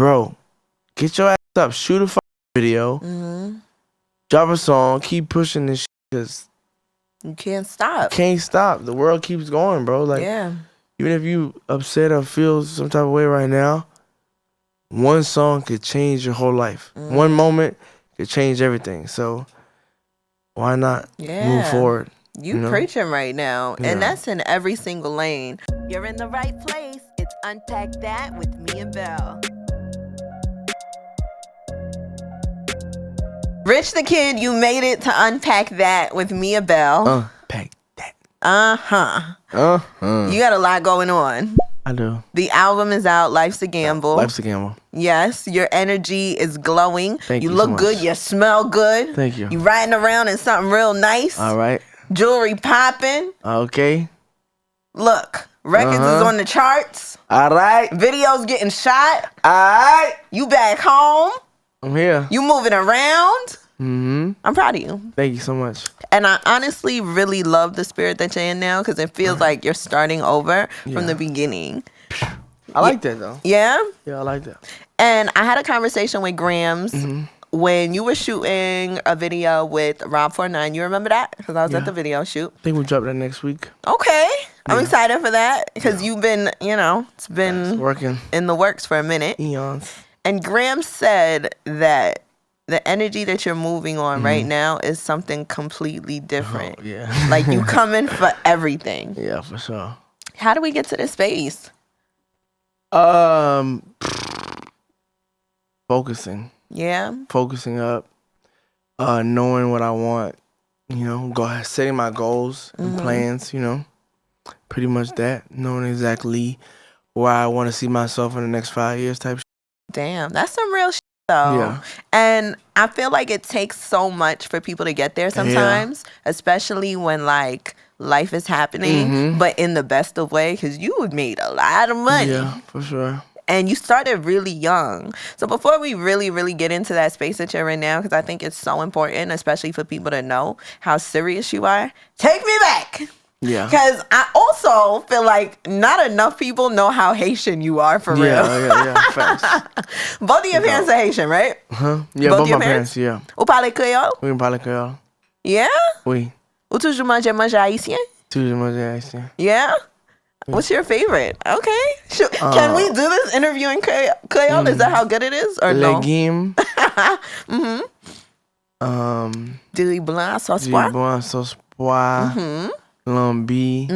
bro, get your ass up, shoot a video, drop a song, keep pushing this shit, because you can't stop. Can't stop. The world keeps going, bro. Like, even if you upset or feel some type of way right now, one song could change your whole life. One moment could change everything. So why not move forward? You preaching right now. And that's in every single lane. You're in the right place. It's Unpacked That with Miabelle. Rich the Kid, you made it to Unpack That with Miabelle. Unpack That. You got a lot going on. I do. The album is out, Life's a Gamble. Life's a Gamble. Yes, your energy is glowing. Thank you. You look so good, much. you smell good. Thank you. You riding around in something real nice. All right. Jewelry popping. Okay. Look, records is on the charts. All right. Videos getting shot. All right. You back home. I'm here. You moving around. I'm proud of you. Thank you so much. And I honestly really love the spirit that you're in now, because it feels like you're starting over from the beginning. I like that, though. Yeah? Yeah, I like that. And I had a conversation with Grams when you were shooting a video with Rob 49. You remember that? Because I was at the video shoot. I think we'll drop that next week. Okay. I'm excited for that, because you've been, it's been working in the works for a minute. Eons. And Graham said that the energy that you're moving on right now is something completely different. Oh, yeah. Like, you coming for everything. Yeah, for sure. How do we get to this space? Focusing. Yeah. Focusing up. Knowing what I want. Go ahead, setting my goals and plans, Pretty much that. Knowing exactly where I want to see myself in the next 5 years type shit. Damn, that's some real shit, though. Yeah. And I feel like it takes so much for people to get there sometimes, especially when, like, life is happening, but in the best of way, because you made a lot of money. Yeah, for sure. And you started really young. So before we really, really get into that space that you're in now, because I think it's so important, especially for people to know how serious you are, take me back. Yeah. Because I also feel like not enough people know how Haitian you are for real. Yeah, facts. Both of your parents are Haitian, right? Yeah, both my parents, yeah. Ou parle créole? Oui, on parle créole. Yeah? Oui. Ou toujours manger haïtien? Toujours manger haïtien. Yeah? What's your favorite? Okay. Can we do this interview in Creole? Is that how good it is? Or no? Legumes. Du blanc sauce Du poire? blanc sauce poire. Lambi.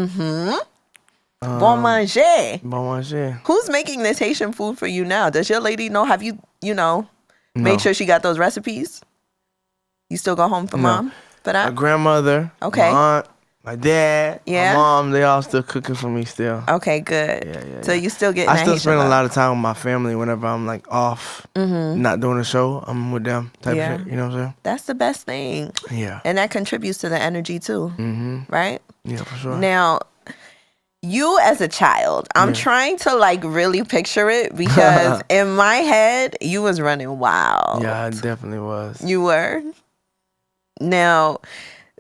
Bon manger. Bon manger. Who's making this Haitian food for you now? Does your lady know? Have you, made sure she got those recipes? You still go home for mom for that? My grandmother. Okay. My aunt. My dad. Yeah. My mom. They all still cooking for me still. Okay, good. Yeah. So you still getting I that still Haitian spend a love. lot of time with my family whenever I'm like off, not doing a show. I'm with them type of shit. You know what I'm saying? That's the best thing. Yeah. And that contributes to the energy too. Right? Yeah, for sure. Now, you as a child, I'm trying to like really picture it, because in my head, you was running wild. Yeah, I definitely was. You were? Now,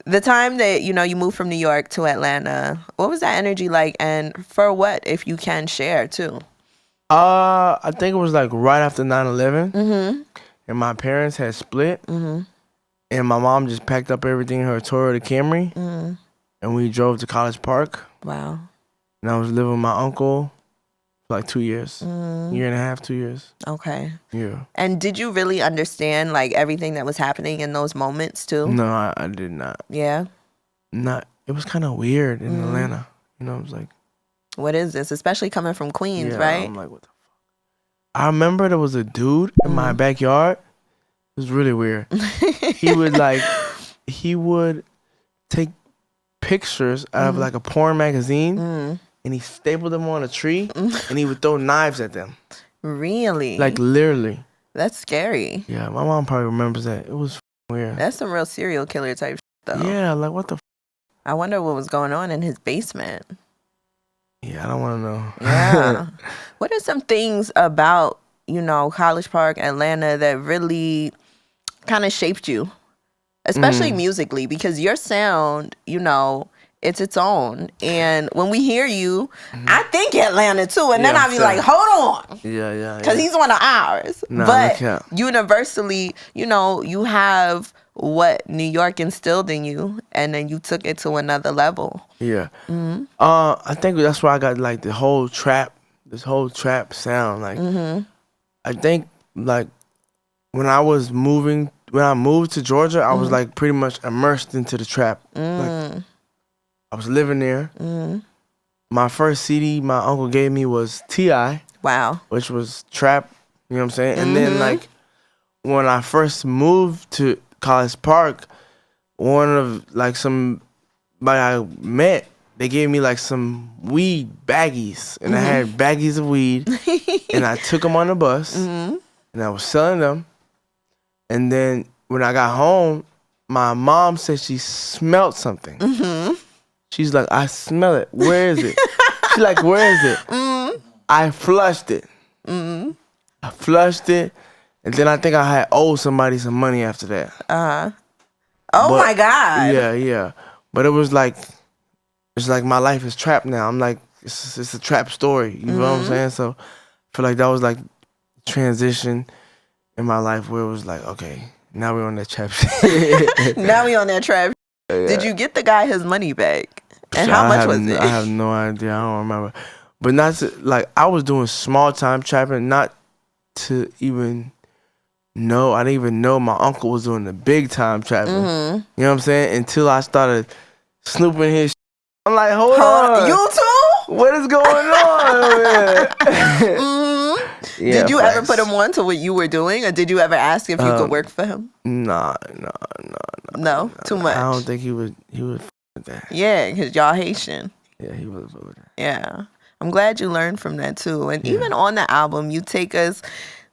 the time that, you moved from New York to Atlanta, what was that energy like? And for what, if you can share too? I think it was like right after 9/11. And my parents had split. And my mom just packed up everything in her Toyota Camry. And we drove to College Park. Wow. And I was living with my uncle for like 2 years. Year and a half, 2 years. Okay. Yeah. And did you really understand like everything that was happening in those moments too? No, I did not. Yeah? It was kind of weird in Atlanta. It was like, What is this? Especially coming from Queens, yeah, right? I'm like, what the fuck? I remember there was a dude in my backyard. It was really weird. He would take pictures out of like a porn magazine and he stapled them on a tree and he would throw knives at them. Really? Like literally. That's scary. Yeah, my mom probably remembers that. It was weird. That's some real serial killer type shit, though. Yeah, like what the I wonder what was going on in his basement. Yeah, I don't want to know. Yeah. What are some things about, College Park, Atlanta that really kind of shaped you? Especially musically, because your sound, it's its own. And when we hear you, I think Atlanta too. And then I be like, hold on. Yeah. Because he's one of ours. Nah, but universally, you have what New York instilled in you, and then you took it to another level. Yeah. I think that's why I got like this whole trap sound. Like, I think like when I moved to Georgia, I was like pretty much immersed into the trap. Like, I was living there. My first CD my uncle gave me was T.I. Wow. Which was trap, you know what I'm saying? And then like when I first moved to College Park, one of like somebody I met, they gave me like some weed baggies. And I had baggies of weed. And I took them on the bus. And I was selling them. And then when I got home, my mom said she smelled something. She's like, I smell it. Where is it? She's like, where is it? I flushed it. I flushed it. And then I think I had owed somebody some money after that. My God. Yeah. But it was like, it's like my life is trapped now. I'm like, it's a trap story. You know what I'm saying? So I feel like that was like transition in my life where it was like, okay, now we're on that trap shit. Now we on that trap. Yeah. Did you get the guy his money back? And how much was it? I have no idea. I don't remember. But not to, like, I was doing small time trapping, not to even know. I didn't even know my uncle was doing the big time trapping. You know what I'm saying? Until I started snooping his shit. I'm like, hold on. You too? What is going on over here? Did you ever put him on to what you were doing? Or did you ever ask if you could work for him? No. No? Too much? I don't think he would with that. Yeah, because y'all Haitian. Yeah, he would with that. Yeah. I'm glad you learned from that too. And even on the album, you take us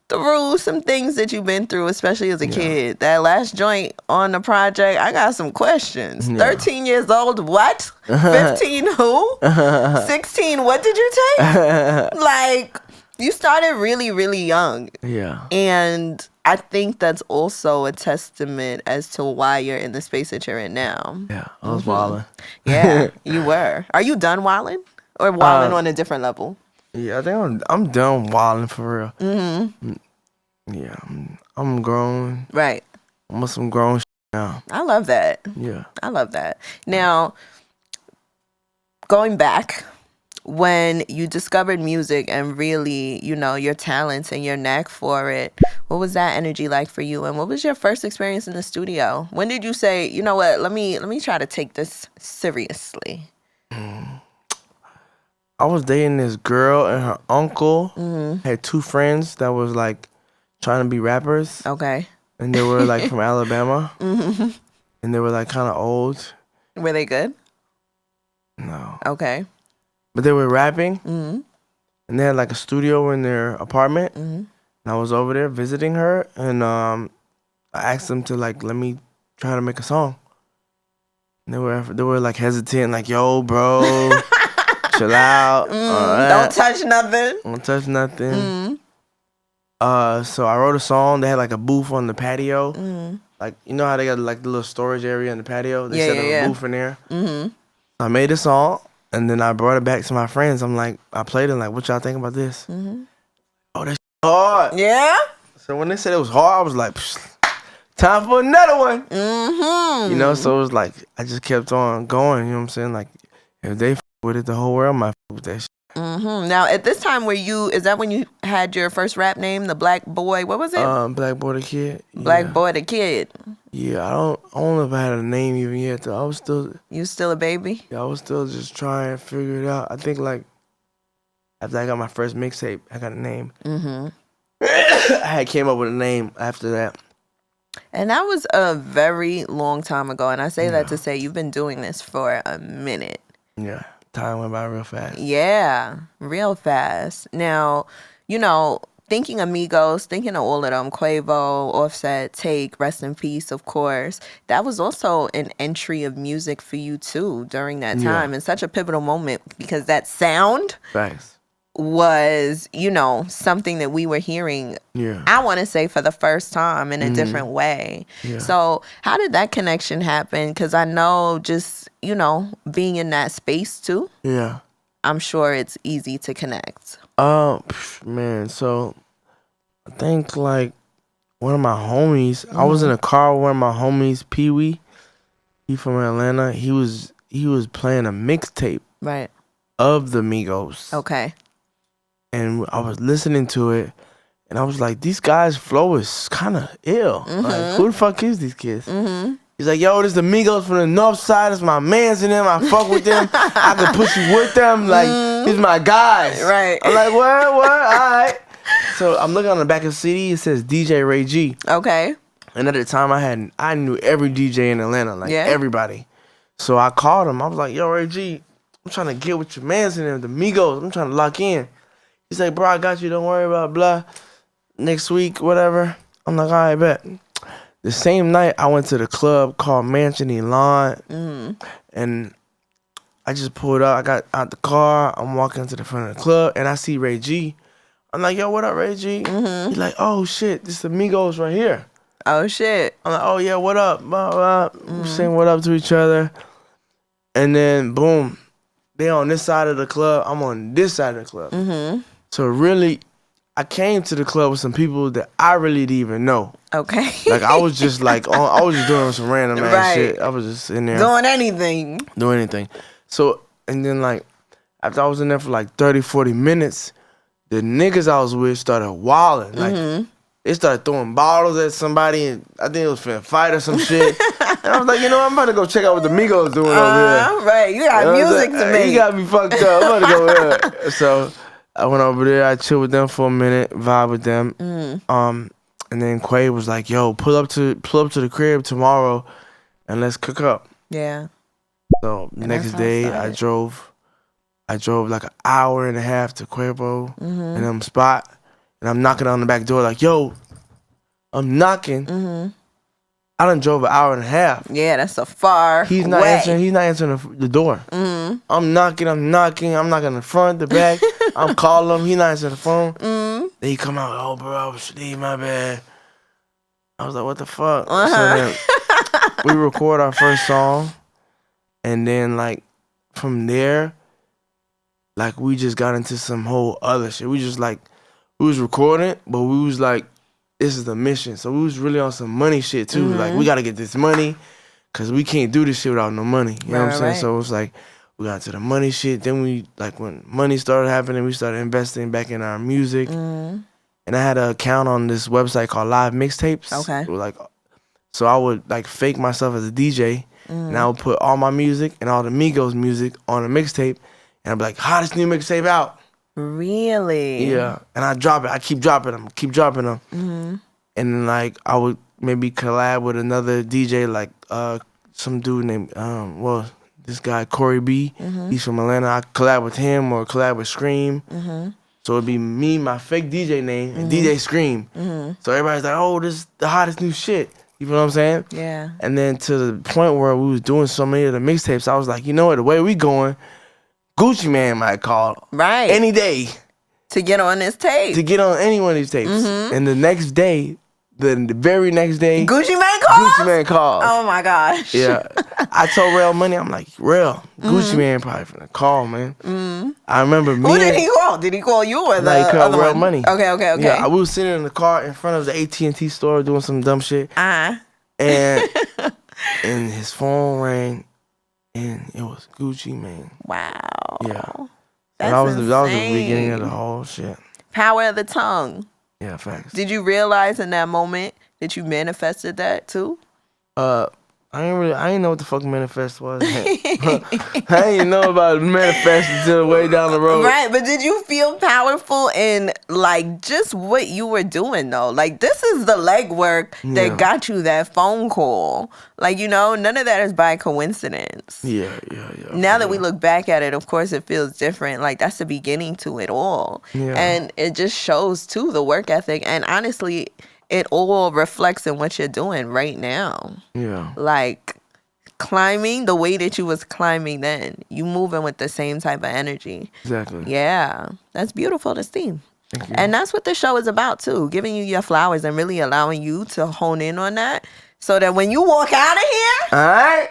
through some things that you've been through, especially as a kid. That last joint on the project, I got some questions. 13 years old, what? 15 who? 16, what did you take? Like, you started really, really young. Yeah. And I think that's also a testament as to why you're in the space that you're in now. Yeah, I was wilding. Yeah, you were. Are you done wilding? Or wilding on a different level? Yeah, I think I'm done wilding for real. Yeah, I'm grown. Right. I'm on some grown shit now. I love that. Yeah. I love that. Now, going back, when you discovered music and really, your talents and your knack for it, what was that energy like for you? And what was your first experience in the studio? When did you say, you know what, let me try to take this seriously? I was dating this girl and her uncle had two friends that was like trying to be rappers. Okay. And they were like from Alabama. And they were like kind of old. Were they good? No. Okay. But they were rapping. And they had like a studio in their apartment. And I was over there visiting her. And I asked them to like, let me try to make a song. And they were like hesitant, like, yo, bro. Chill out. Don't touch nothing. Don't touch nothing. So I wrote a song. They had like a booth on the patio. Like, you know how they got like the little storage area in the patio? They set up a booth in there. So I made a song, and then I brought it back to my friends. I'm like, I played it, like, what y'all think about this? Oh, that's hard. Yeah? So when they said it was hard, I was like, time for another one. You know, so it was like, I just kept on going, you know what I'm saying? Like, if they with it, the whole world might with that shit. Now, at this time, is that when you had your first rap name, the Black Boy? What was it? Black Boy the Kid. Black Boy the Kid. Yeah, I don't know if I had a name even yet. Though. I was still. You still a baby? Yeah, I was still just trying to figure it out. I think like after I got my first mixtape, I got a name. I had came up with a name after that. And that was a very long time ago. And I say that to say you've been doing this for a minute. Yeah. Time went by real fast. Yeah, real fast. Now, thinking of Migos, thinking of all of them, Quavo, Offset, Take, rest in peace, of course. That was also an entry of music for you too during that time. And such a pivotal moment because that sound. Thanks. was, something that we were hearing, I want to say for the first time in a different way. Yeah. So how did that connection happen? Because I know just, being in that space too. Yeah. I'm sure it's easy to connect. Man, so I think like one of my homies, I was in a car with one of my homies, Pee Wee. He from Atlanta. He was playing a mixtape. Right. Of the Migos. Okay. And I was listening to it, and I was like, these guys' flow is kind of ill. Like, who the fuck is these kids? He's like, yo, this the Migos from the north side. It's my mans and them. I fuck with them. I can push you with them. Like, he's my guys. Right. I'm like, what? All right. So I'm looking on the back of the CD. It says DJ Ray G. Okay. And at the time, I knew every DJ in Atlanta, like everybody. So I called him. I was like, yo, Ray G, I'm trying to get with your mans and them, the Migos. I'm trying to lock in. He's like, bro, I got you. Don't worry about blah. Next week, whatever. I'm like, all right, bet. The same night, I went to the club called Mansion Elon. And I just pulled up. I got out the car. I'm walking to the front of the club, and I see Ray G. I'm like, yo, what up, Ray G? He's like, oh, shit, this is the Migos right here. Oh, shit. I'm like, oh, yeah, what up? Blah, blah. Saying what up to each other. And then, boom, they on this side of the club. I'm on this side of the club. So really, I came to the club with some people that I really didn't even know. Okay. Like, I was just like, I was just doing some random ass shit. I was just in there. Doing anything. So, and then like, after I was in there for like 30, 40 minutes, the niggas I was with started wilding. Like, they started throwing bottles at somebody, and I think it was finna fight or some shit. And I was like, I'm about to go check out what the Migos doing over here. Right, you got music to make. You got me fucked up. I'm about to go over there. So I went over there. I chilled with them for a minute, vibe with them. And then Quay was like, yo, pull up to the crib tomorrow, and let's cook up. Yeah. So next day, I drove like an hour and a half to Quavo and them spot. And I'm knocking on the back door like, yo, I'm knocking. I done drove an hour and a half. Yeah, that's a far He's not way. answering the door. I'm knocking. I'm knocking on the front, the back. I'm calling him. He not answering the phone. Then he come out, oh, bro, I was asleep, my bad. I was like, what the fuck? So then we record our first song. And then, like, from there, like, we just got into some whole other shit. We was recording, but we was like, this is the mission. So we was really on some money shit too. Like, we gotta get this money, cause we can't do this shit without no money. You know what I'm saying? So it was like, we got to the money shit. Then we, like, when money started happening, we started investing back in our music. And I had an account on this website called Live Mixtapes. Okay. It was like, so I would like fake myself as a DJ, and I would put all my music and all the Migos music on a mixtape, and I'd be like, hottest new mixtape out. Really? Yeah. And I drop it. I keep dropping them. And then, like, I would maybe collab with another DJ, like some dude named, this guy, Corey B. He's from Atlanta. I collab with him or collab with Scream. So it'd be me, my fake DJ name, and DJ Scream. So everybody's like, oh, this is the hottest new shit. You know what I'm saying? Yeah. And then to the point where we was doing so many of the mixtapes, I was like, you know what, the way we going, Gucci Man might call any day to get on this tape. To get on any one of these tapes. And the next day, the very next day, Gucci Man called? Oh my gosh. Yeah. I told Rel Money, I'm like, Rel, Gucci Man probably finna call, man. I remember me. Who did he call? Did he call you or the other Rel one? Money. Okay. Yeah, we was sitting in the car in front of the AT&T store doing some dumb shit. And his phone rang. And it was Gucci Man. Wow. Yeah. That was the beginning of the whole shit. Power of the tongue. Yeah, facts. Did you realize in that moment that you manifested that too? I didn't know what the fuck manifest was. I didn't know about manifest until way down the road. Right, but did you feel powerful in like just what you were doing though? Like, this is the legwork that got you that phone call. Like, none of that is by coincidence. Yeah. Now that we look back at it, of course, it feels different. Like, that's the beginning to it all. Yeah. And it just shows too the work ethic. And honestly, it all reflects in what you're doing right now. Yeah. Like, climbing the way that you was climbing then. You moving with the same type of energy. Exactly. Yeah. That's beautiful to see. Thank you. And that's what the show is about too, giving you your flowers and really allowing you to hone in on that so that when you walk out of here, all right.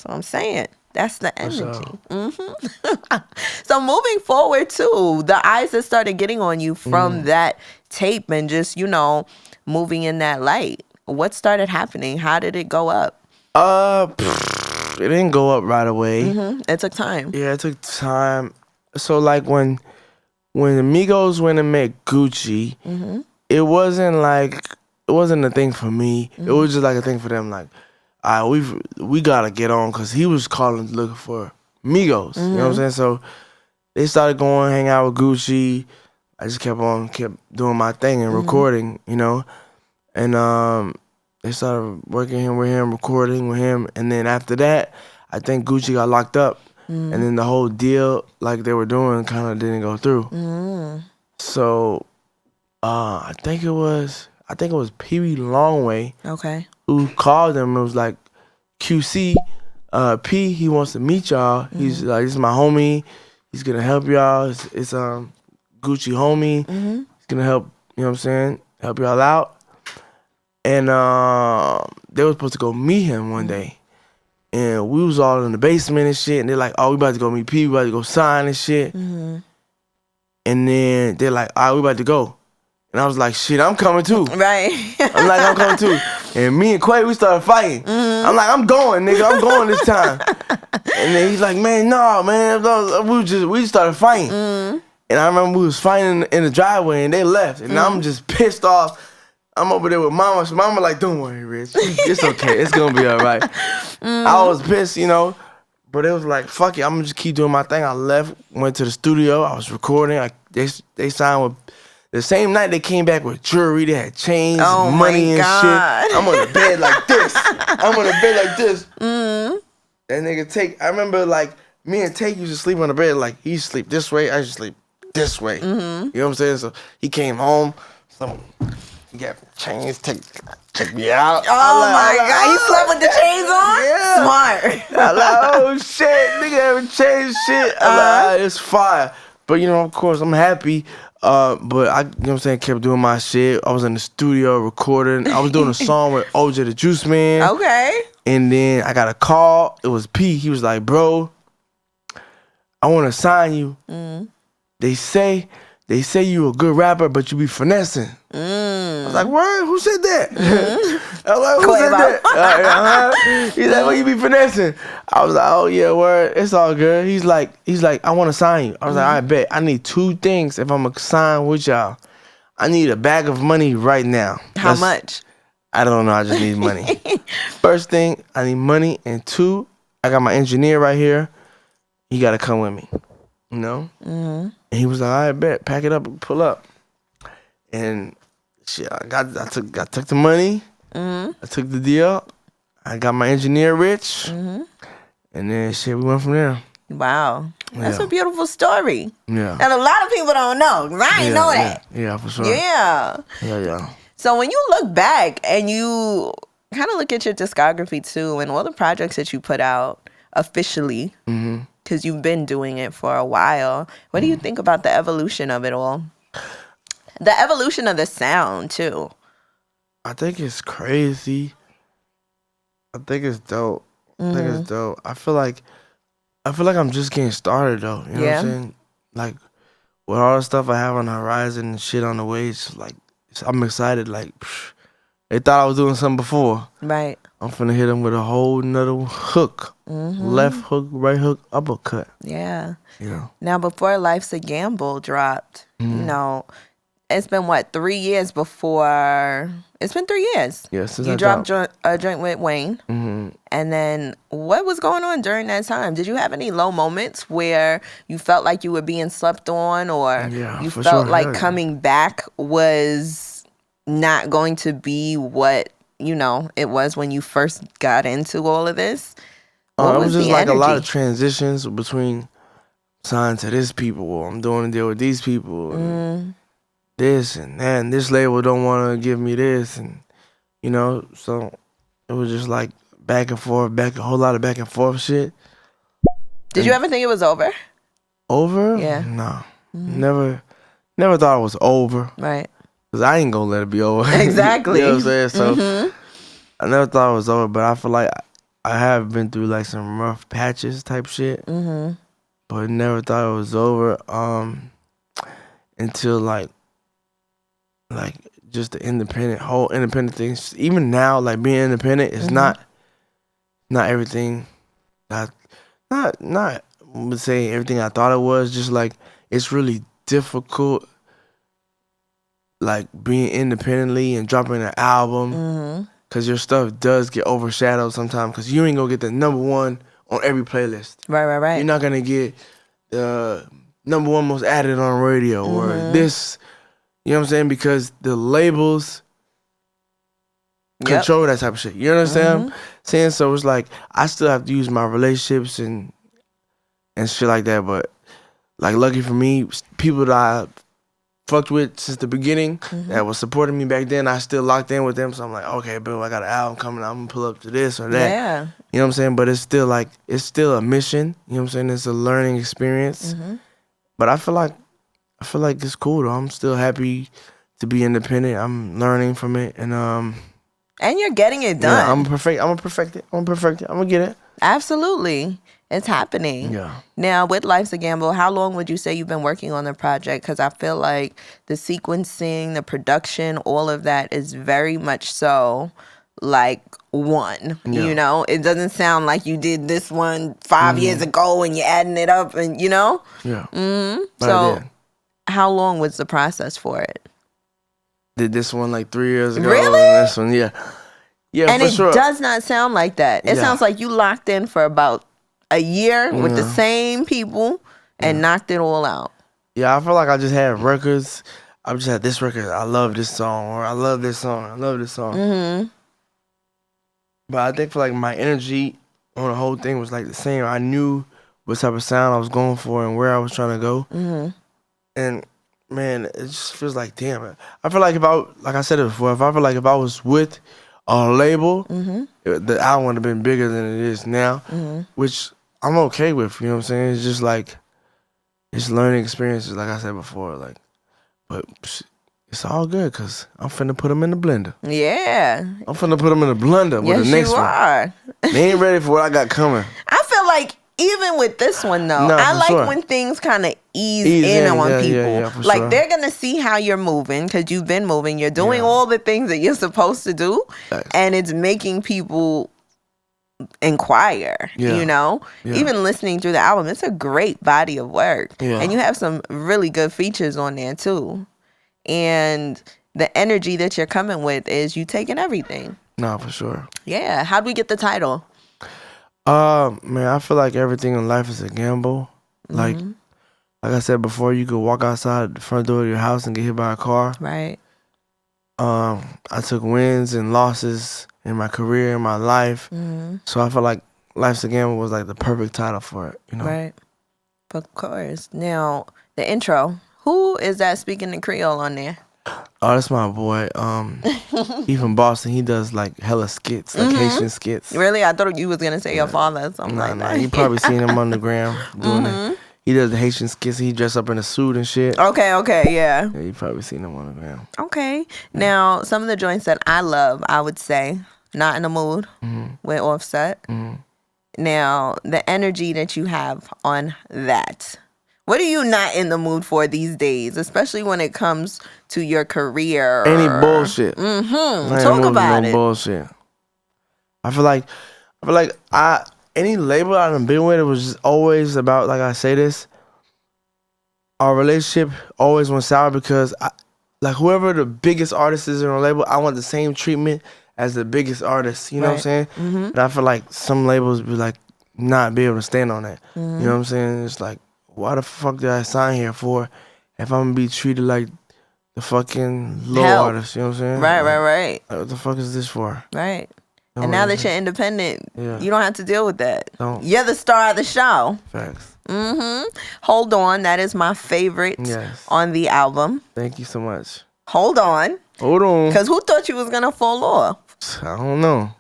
that's what I'm saying. That's the energy. So moving forward too, the eyes that started getting on you from that tape and just, moving in that light. What started happening? How did it go up? It didn't go up right away. It took time. Yeah, it took time. So like when the Migos went and met Gucci, it wasn't a thing for me. It was just like a thing for them. Like, we gotta get on, because he was looking for Migos. You know what I'm saying? So they started going hang out with Gucci. I just kept doing my thing and recording, and they started working with him, recording with him, and then after that, I think Gucci got locked up, and then the whole deal like they were doing kind of didn't go through. So I think it was Pee Wee Longway. Okay. Who called him and was like, QC, P, he wants to meet y'all. He's like, this is my homie. He's gonna help y'all. It's Gucci homie. He's gonna help, you know what I'm saying, help y'all out. And they were supposed to go meet him one day. And we was all in the basement and shit. And they're like, oh, we about to go meet P. We about to go sign and shit. And then they're like, all right, we about to go. And I was like, shit, I'm coming too. Right. I'm coming too. And me and Quay, we started fighting. I'm like, I'm going, nigga. I'm going this time. And then he's like, man, no, man. We started fighting. And I remember we was fighting in the driveway and they left. And I'm just pissed off. I'm over there with Mama. So Mama like, don't worry, Rich. It's okay. It's going to be all right. I was pissed, But it was like, fuck it. I'm going to just keep doing my thing. I left, went to the studio. I was recording. They signed with... The same night they came back with jewelry, they had chains, money and shit. I'm on the bed like this. That nigga Take, I remember like me and Take used to sleep on the bed like he used to sleep this way, I used to sleep this way. You know what I'm saying? So he came home, he got chains, check me out. Oh my God, he slept with the chains on? Yeah. Smart. I like, oh shit, nigga having chains shit. I like, it's fire. But of course I'm happy. But I, you know what I'm saying, kept doing my shit. I was in the studio recording. I was doing a song with OJ the Juice Man. Okay. And then I got a call. It was P. He was like, bro, I want to sign you. They say you a good rapper, but you be finessing. I was like, word? Who said that? I was like, who said that? He's like, well, you be finessing. I was like, oh yeah, word. It's all good. He's like, I want to sign you. I was like, I bet. I need two things if I'm going to sign with y'all. I need a bag of money right now. How much? I don't know. I just need money. First thing, I need money. And two, I got my engineer right here. He got to come with me. And he was like, I bet. Pack it up and pull up. And shit, I took the money. I took the deal. I got my engineer Rich. And then shit, we went from there. Wow. That's a beautiful story. Yeah. And a lot of people don't know, because I ain't know that. Yeah, for sure. Yeah. So when you look back and you kind of look at your discography too and all the projects that you put out officially, because you've been doing it for a while, what do you think about the evolution of it all? The evolution of the sound too. I think it's crazy. I think it's dope. I feel like I'm just getting started though. You know what I'm saying? Like with all the stuff I have on the horizon and shit on the way, it's like I'm excited. Like they thought I was doing something before. Right. I'm finna hit them with a whole nother hook. Left hook, right hook, uppercut. Yeah. Now before Life's a Gamble dropped, it's been 3 years before. It's been 3 years. Yeah, since you I dropped a joint with Wayne. And then what was going on during that time? Did you have any low moments where you felt like you were being slept on, or you felt like coming back was not going to be what it was when you first got into all of this? It was just like energy? A lot of transitions between signed to this people, or I'm doing a deal with these people. This and that, and this label don't want to give me this, and so it was just like back and forth, a whole lot of back and forth shit. Did you ever think it was over? Over? Yeah. No. Never thought it was over. Right. Because I ain't going to let it be over. Exactly. You know what I'm saying? So I never thought it was over, but I feel like I have been through like some rough patches type shit. But never thought it was over until like just the whole independent thing. Even now, like being independent is not everything. Not would say everything I thought it was. Just like it's really difficult, like being independently and dropping an album, because your stuff does get overshadowed sometimes. Because you ain't gonna get the #1 on every playlist. Right. You're not gonna get the #1 most added on radio or this. You know what I'm saying? Because the labels control that type of shit. You know what I'm saying? So it's like I still have to use my relationships and shit like that. But like lucky for me, people that I fucked with since the beginning that was supporting me back then, I still locked in with them. So I'm like, okay, Bill, I got an album coming. I'm gonna pull up to this or that. Yeah. You know what I'm saying? But it's still a mission. You know what I'm saying? It's a learning experience. But I feel like it's cool though. I'm still happy to be independent. I'm learning from it, and you're getting it done. Yeah, I'm gonna perfect it. I'm gonna get it. Absolutely, it's happening. Yeah. Now with Life's a Gamble, how long would you say you've been working on the project? Because I feel like the sequencing, the production, all of that is very much so like one. Yeah. You know, it doesn't sound like you did this one 5 years ago and you're adding it up, and you know. Yeah. So. How long was the process for it? Did this one like 3 years ago. Really? And this one, yeah, and for it sure. does not sound like that. It sounds like you locked in for about a year with the same people and knocked it all out. Yeah, I feel like I just had records. I just had this record. I love this song, or I love this song. I love this song. But I think for like my energy on the whole thing was like the same. I knew what type of sound I was going for and where I was trying to go. And man, it just feels like, damn. I feel like like I said it before, if I was with a label, the album would have been bigger than it is now, which I'm okay with. You know what I'm saying? It's just like, it's learning experiences, like I said before. Like, but it's all good because I'm finna put them in the blender. Yeah. I'm finna put them in the blender with the next one. Yes, you are. They ain't ready for what I got coming. I feel like even with this one though, I like when things kind of ease in on people. Yeah, like they're gonna see how you're moving because you've been moving. You're doing all the things that you're supposed to do, and it's making people inquire. You know, even listening through the album, it's a great body of work, and you have some really good features on there too. And the energy that you're coming with is you taking everything. No, for sure. Yeah. How'd we get the title? Man, I feel like everything in life is a gamble. Like I said before, you could walk outside the front door of your house and get hit by a car. Right. I took wins and losses in my career, in my life. So I feel like Life's a Gamble was like the perfect title for it, you know? Right. Of course. Now, the intro. Who is that speaking in Creole on there? Oh, that's my boy. He from Boston. He does like hella skits, like Haitian skits. Really? I thought you was gonna say your father or something like that. You probably seen him on the gram doing it. He does the Haitian skits. He dress up in a suit and shit. Okay, yeah. Yeah, you probably seen him on the gram. Okay. Now, some of the joints that I love, I would say, Not in the Mood with Offset. Now, the energy that you have on that. What are you not in the mood for these days, especially when it comes to your career? Any bullshit. Talk about it. Bullshit. I feel like any label I done been with, it was just always about, like I say this, our relationship always went sour because like whoever the biggest artist is in a label, I want the same treatment as the biggest artist. You know what I'm saying? And I feel like some labels be like not be able to stand on that. You know what I'm saying? It's like, why the fuck did I sign here for if I'm gonna be treated like the fucking low artist? You know what I'm saying? Right. Like, what the fuck is this for? Right. And now that you're independent, you don't have to deal with that. You're the star of the show. Facts. Hold On. That is my favorite on the album. Thank you so much. Hold on. Hold on. Because who thought you was going to fall off? I don't know.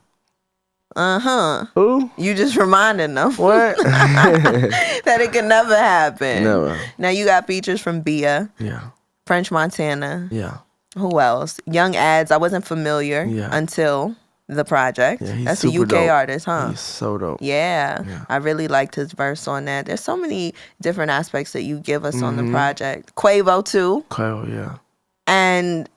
Who? You just reminding them. What? That it could never happen. Never. Now you got features from Bia. Yeah. French Montana. Yeah. Who else? Young Ads. I wasn't familiar until the project. Yeah, that's a UK dope. artist, huh? He's so dope. Yeah. I really liked his verse on that. There's so many different aspects that you give us on the project. Quavo too. Quavo, yeah. And,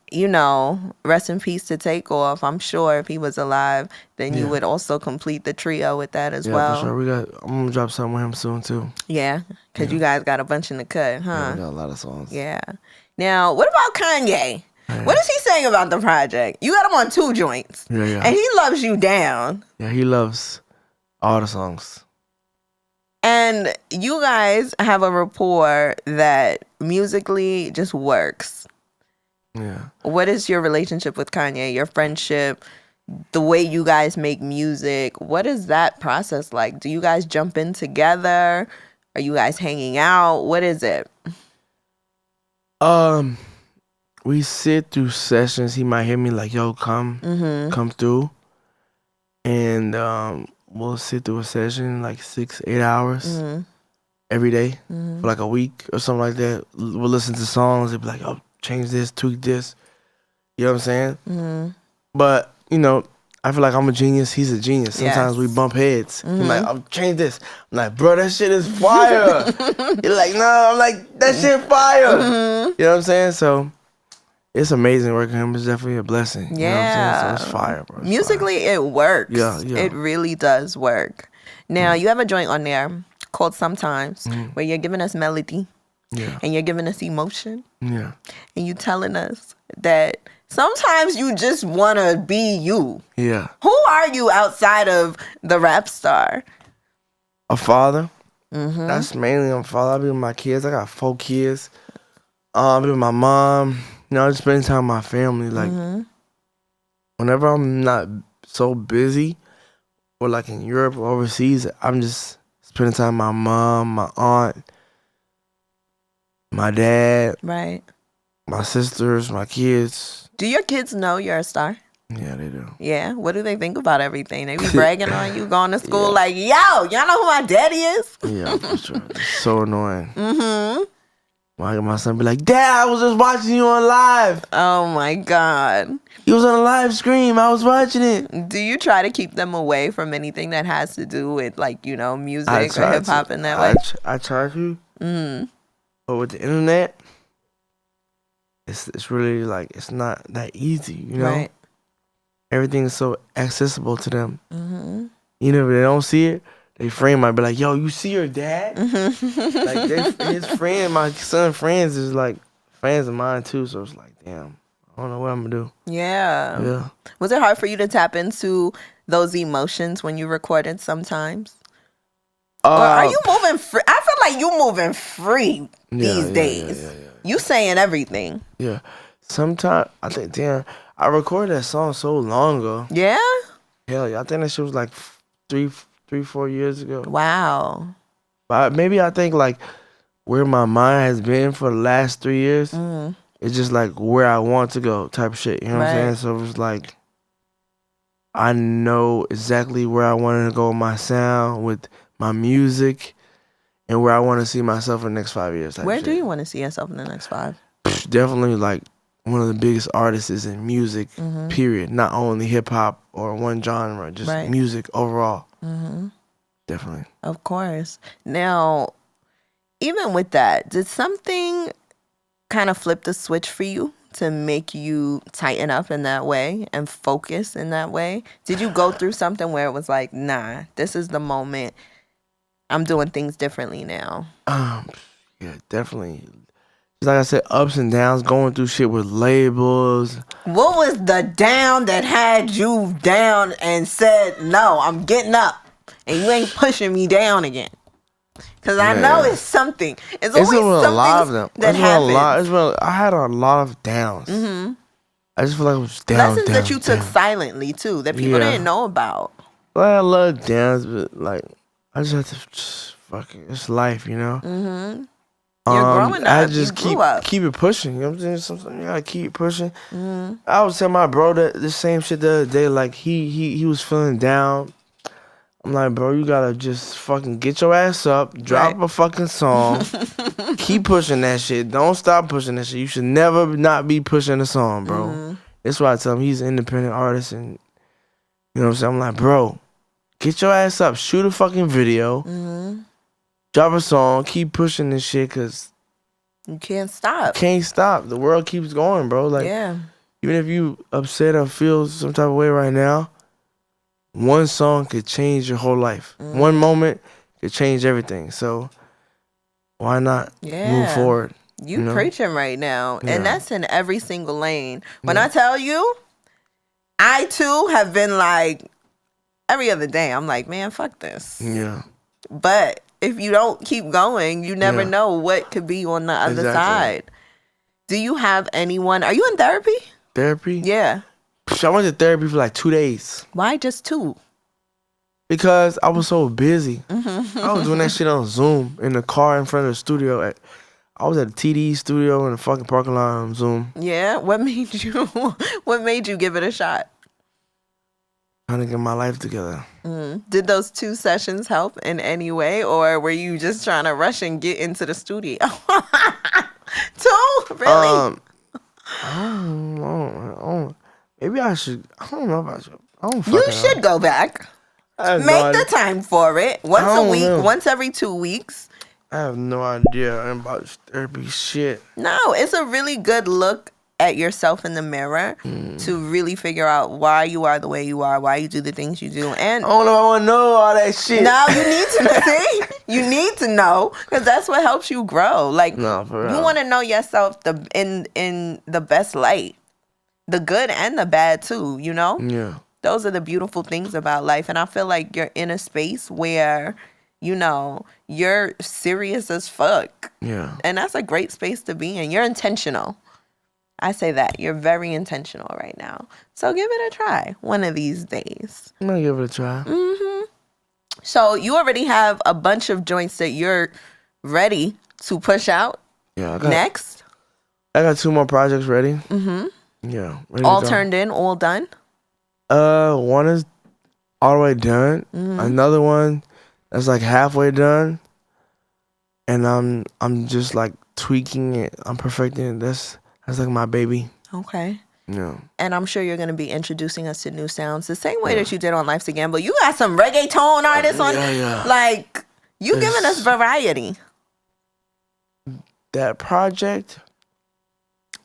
rest in peace to Takeoff. I'm sure if he was alive, then you would also complete the trio with that as well. For sure. I'm going to drop something with him soon, too. Yeah, because you guys got a bunch in the cut, huh? Yeah, we got a lot of songs. Yeah. Now, what about Kanye? Yeah. What is he saying about the project? You got him on 2 joints. Yeah. And he loves you down. Yeah, he loves all the songs. And you guys have a rapport that musically just works. Yeah. What is your relationship with Kanye? Your friendship, the way you guys make music. What is that process like? Do you guys jump in together? Are you guys hanging out? What is it? We sit through sessions. He might hit me like, yo, come through. And we'll sit through a session like 6-8 hours every day for like a week or something like that. We'll listen to songs. They'll be like, oh, change this, tweak this. You know what I'm saying? But, I feel like I'm a genius. He's a genius. Sometimes we bump heads. He's like, I'll change this. I'm like, bro, that shit is fire. You're like, no. I'm like, that shit fire. You know what I'm saying? So it's amazing working with him. It's definitely a blessing. Yeah. You know what I'm saying? So it's fire, bro. It's musically, fire. It works. Yeah. It really does work. Now, you have a joint on there called Sometimes where you're giving us melody. Yeah. And you're giving us emotion. Yeah. And you telling us that sometimes you just want to be you. Yeah. Who are you outside of the rap star? A father. That's mainly a father. I be with my kids. I got 4 kids. I be with my mom. I just spend time with my family. Like, whenever I'm not so busy or like in Europe or overseas, I'm just spending time with my mom, my aunt, my dad. Right. My sisters, my kids. Do your kids know you're a star? Yeah, they do. Yeah? What do they think about everything? They be bragging on you going to school like, yo, y'all know who my daddy is? Yeah, for sure. It's so annoying. My son be like, Dad, I was just watching you on live. Oh, my God. He was on a live stream. I was watching it. Do you try to keep them away from anything that has to do with, like, music or hip-hop in that way? I try to. But with the internet, it's really like, it's not that easy, Right. Everything is so accessible to them. Even if they don't see it, they friend might be like, yo, you see your dad? Like his friend, my son's friends is like fans of mine too. So it's like, damn, I don't know what I'm gonna do. Yeah. Was it hard for you to tap into those emotions when you recorded sometimes? Or are you moving free? I feel like you moving free these days. Yeah. You saying everything. Yeah. Sometimes I think, damn, I recorded that song so long ago. Yeah? Hell yeah. I think that shit was like 3-4 years ago. Wow. But maybe I think like where my mind has been for the last 3 years, it's just like where I want to go type of shit. You know what I'm saying? So it's like I know exactly where I wanted to go with my sound, with my music, and where I want to see myself in the next 5 years. Where do you want to see yourself in the next 5? Definitely like one of the biggest artists in music, period. Not only hip hop or one genre, just music overall. Definitely. Of course. Now, even with that, did something kind of flip the switch for you to make you tighten up in that way and focus in that way? Did you go through something where it was like, nah, this is the moment, I'm doing things differently now? Yeah, definitely. Like I said, ups and downs, going through shit with labels. What was the down that had you down and said, no, I'm getting up and you ain't pushing me down again? Because I know it's something. It's always something a lot of them. That happens. I had a lot of downs. I just feel like it was down. Lessons that you took silently too, that people didn't know about. Well, I love downs, but like I just have to fuck it. It's life, You're growing up. I just keep it pushing. You know what I'm saying? Sometimes you gotta keep pushing. I was telling my bro that the same shit the other day. Like he was feeling down I'm like, bro, you gotta just fucking get your ass up, drop a fucking song, keep pushing that shit. Don't stop pushing that shit. You should never not be pushing a song, bro. Mm-hmm. That's why I tell him he's an independent artist, and you know what I'm saying? I'm like, bro, get your ass up, shoot a fucking video, drop a song, keep pushing this shit, cause you can't stop. Can't stop. The world keeps going, bro. Like, even if you upset or feel some type of way right now, one song could change your whole life. One moment could change everything. So why not move forward? You preaching right now. And that's in every single lane. When I tell you, I too have been like, every other day, I'm like, man, fuck this. Yeah. But if you don't keep going, you never know what could be on the other side. Do you have anyone? Are you in therapy? Therapy? Yeah. I went to therapy for like 2 days. Why just 2? Because I was so busy. I was doing that shit on Zoom in the car in front of the studio. I was at the TD studio in the fucking parking lot on Zoom. Yeah? What made you give it a shot? Trying to get my life together. Did those 2 sessions help in any way, or were you just trying to rush and get into the studio? 2? Really? I don't know. Maybe I should. I don't know if I should. You should go back. Make the time for it. Once a week, once every 2 weeks. I have no idea about therapy shit. No, it's a really good look at yourself in the mirror to really figure out why you are the way you are, why you do the things you do. And I don't know if I want to know all that shit. No, you need to know. See? You need to know, because that's what helps you grow. Like, no, for real. You want to know yourself in the best light, the good and the bad too, you know? Yeah. Those are the beautiful things about life. And I feel like you're in a space where, you know, you're serious as fuck. Yeah. And that's a great space to be in. You're intentional. I say that. You're very intentional right now. So give it a try one of these days. I'm going to give it a try. So you already have a bunch of joints that you're ready to push out. Yeah. Next? I got 2 more projects ready. Yeah. All turned in, all done? One is all the way done. Another one that's like halfway done. And I'm just like tweaking it. I'm perfecting it. That's like my baby. Okay. Yeah. And I'm sure you're going to be introducing us to new sounds the same way that you did on Life's a Gamble. You got some reggaeton artists on. Yeah. Like, you giving us variety. That project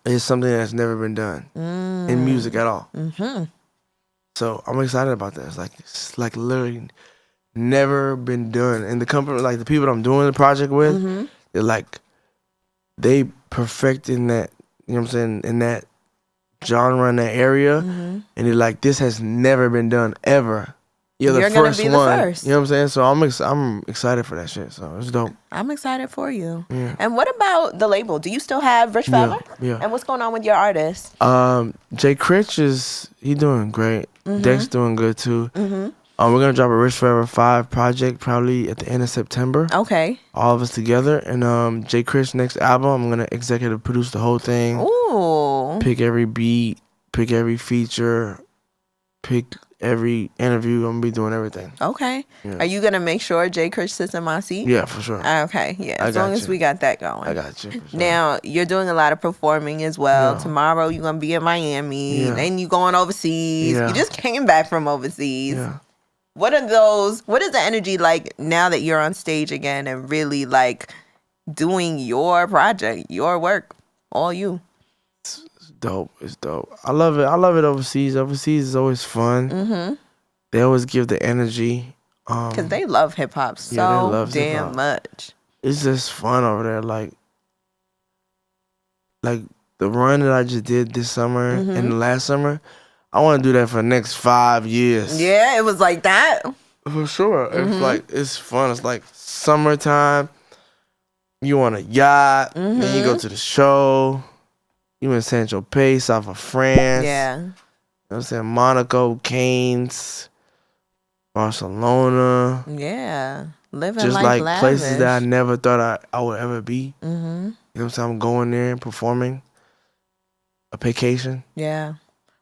is something that's never been done in music at all. So I'm excited about that. It's like literally never been done. And the company, like the people that I'm doing the project with, they're like, they perfecting that, you know what I'm saying, in that genre, in that area. And they're like, this has never been done ever. You're the first one. First. You know what I'm saying? So I'm excited for that shit. So it's dope. I'm excited for you. Yeah. And what about the label? Do you still have Rich Forever? Yeah. And what's going on with your artist? Jay Critch he doing great. Dex doing good too. We're gonna drop a Rich Forever 5 project probably at the end of September. Okay. All of us together. And Jay Critch's next album, I'm gonna executive produce the whole thing. Ooh. Pick every beat, pick every feature, pick every interview. I'm gonna be doing everything. Okay. Yeah. Are you gonna make sure Jay Critch sits in my seat? Yeah, for sure. Okay. Yeah. As long as we got that going. I got you. Sure. Now you're doing a lot of performing as well. Yeah. Tomorrow you're gonna be in Miami. Yeah. Then you going overseas. Yeah. You just came back from overseas. Yeah. What is the energy like now that you're on stage again and really like doing your project, your work, all you? Dope. It's dope. I love it. Overseas. Overseas is always fun. They always give the energy. Because they love hip hop so damn much. It's just fun over there. Like the run that I just did this summer and the last summer, I want to do that for the next 5 years. Yeah, it was like that. For sure. It's fun. It's like summertime. You on a yacht. Then you go to the show. You in San Tropez, south of France. Yeah. You know what I'm saying? Monaco, Cannes, Barcelona. Yeah. Living just like lavish. Places that I never thought I would ever be. You know what I'm saying? I'm going there and performing. A vacation. Yeah.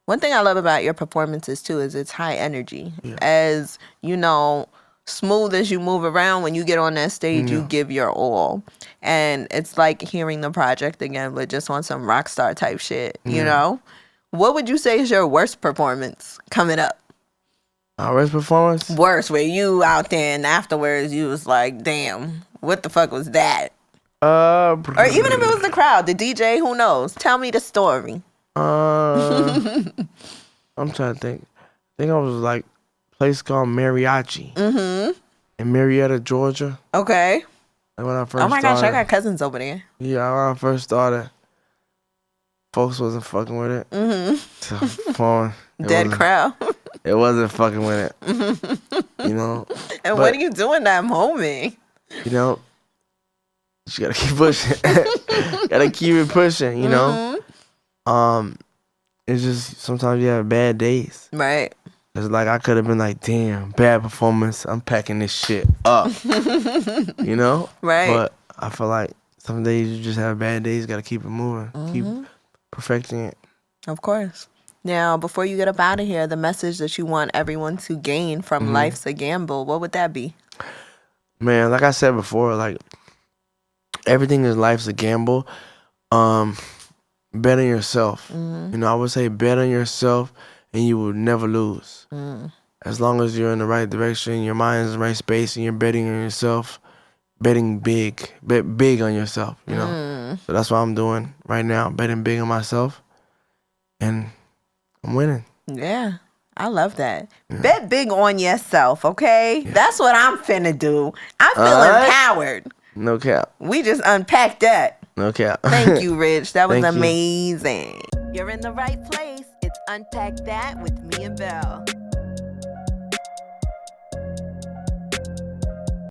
One thing I love about your performances too is it's high energy. Yeah. As you know, smooth as you move around, when you get on that stage, you give your all. And it's like hearing the project again, but just on some rock star type shit, you know? What would you say is your worst performance coming up? Our worst performance? Worst, where you out there and afterwards you was like, damn, what the fuck was that? Or even if it was the crowd, the DJ, who knows? Tell me the story. I'm trying to think. I think I was like a place called Mariachi in Marietta, Georgia. Okay. Like when I first oh my gosh, I got cousins over there. Yeah, when I first started, folks wasn't fucking with it. So, performing, Dead crowd. It wasn't fucking with it. You know? And what do you do in that moment? You know, you gotta keep pushing. Gotta keep it pushing, you know? It's just sometimes you have bad days. Right. It's like I could have been like, damn, bad performance. I'm packing this shit up. You know? Right. But I feel like some days you just have bad days. Gotta keep it moving. Keep perfecting it. Of course. Now, before you get up out of here, the message that you want everyone to gain from Life's a Gamble, what would that be? Man, like I said before, like everything in life's a gamble. Bet on yourself. You know, I would say bet on yourself and you will never lose. As long as you're in the right direction, your mind is in the right space, and you're betting on yourself, betting big. Bet big on yourself, you know? So that's what I'm doing right now, betting big on myself. And I'm winning. Yeah, I love that. Bet big on yourself, okay? Yeah. That's what I'm finna do. I feel empowered. No cap. We just unpacked that. No cap. Thank you, Rich. That was Thank amazing. You're in the right place. It's Unpacked That with Miabelle.